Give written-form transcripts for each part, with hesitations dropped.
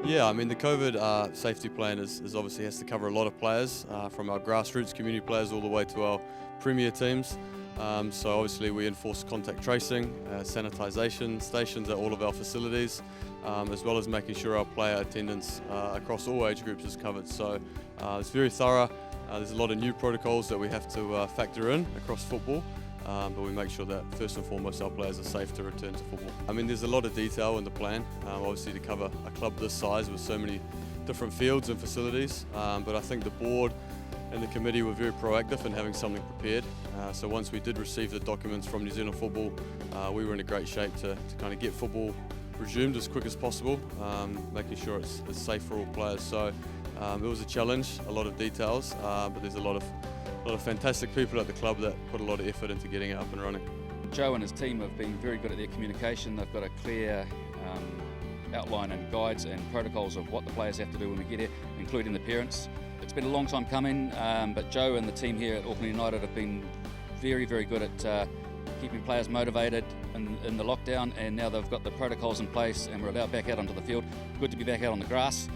Yeah, I mean the COVID safety plan is obviously has to cover a lot of players, from our grassroots community players all the way to our premier teams. So obviously we enforce contact tracing, sanitisation stations at all of our facilities, as well as making sure our player attendance across all age groups is covered. So it's very thorough. There's a lot of new protocols that we have to factor in across football. But we make sure that first and foremost our players are safe to return to football. I mean there's a lot of detail in the plan, obviously to cover a club this size with so many different fields and facilities, but I think the board and the committee were very proactive in having something prepared. So once we did receive the documents from New Zealand Football, we were in a great shape to kind of get football resumed as quick as possible, making sure it's safe for all players. So it was a challenge, a lot of details, but there's a lot of fantastic people at the club that put a lot of effort into getting it up and running. Joe and his team have been very good at their communication. They've got a clear outline and guides and protocols of what the players have to do when we get here, including the parents. It's been a long time coming, but Joe and the team here at Auckland United have been very, very good at keeping players motivated in the lockdown, and now they've got the protocols in place and we're allowed back out onto the field. Good to be back out on the grass.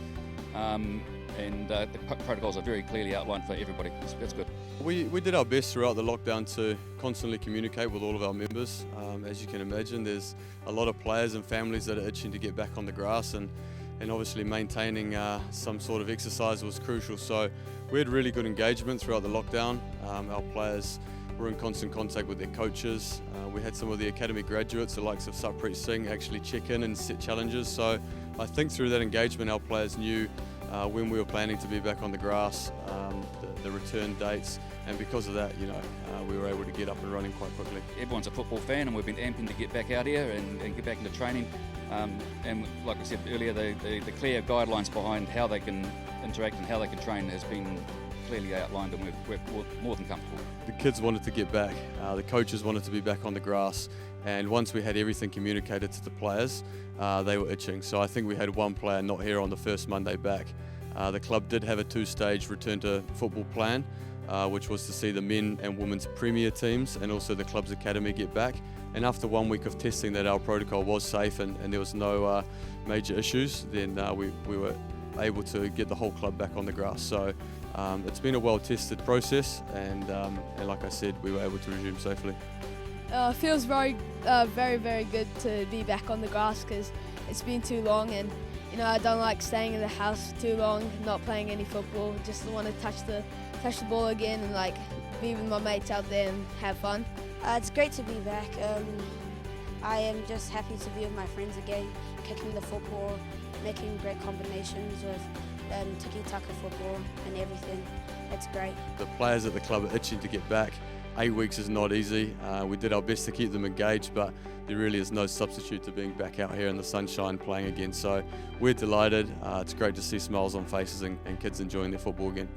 And the protocols are very clearly outlined for everybody. That's good. We did our best throughout the lockdown to constantly communicate with all of our members. As you can imagine, there's a lot of players and families that are itching to get back on the grass, and obviously maintaining some sort of exercise was crucial. So we had really good engagement throughout the lockdown. Our players were in constant contact with their coaches. We had some of the academy graduates, the likes of Satpreet Singh, actually check in and set challenges. So I think through that engagement, our players knew when we were planning to be back on the grass, the return dates, and because of that, we were able to get up and running quite quickly. Everyone's a football fan, and we've been amping to get back out here and get back into training. And like I said earlier, the clear guidelines behind how they can interact and how they can train has been clearly outlined, and we're more than comfortable. The kids wanted to get back, the coaches wanted to be back on the grass, and once we had everything communicated to the players, they were itching. So I think we had one player not here on the first Monday back. The club did have a two-stage return to football plan, which was to see the men and women's premier teams and also the club's academy get back. And after 1 week of testing that our protocol was safe and there was no major issues, then we were able to get the whole club back on the grass. So it's been a well-tested process, and like I said, we were able to resume safely. It feels very, very good to be back on the grass because it's been too long, and I don't like staying in the house too long, not playing any football. Just want to touch the ball again and be with my mates out there and have fun. It's great to be back. I am just happy to be with my friends again, kicking the football, making great combinations with tiki-taka football and everything. It's great. The players at the club are itching to get back. 8 weeks is not easy. We did our best to keep them engaged, but there really is no substitute to being back out here in the sunshine playing again. So we're delighted. It's great to see smiles on faces and kids enjoying their football again.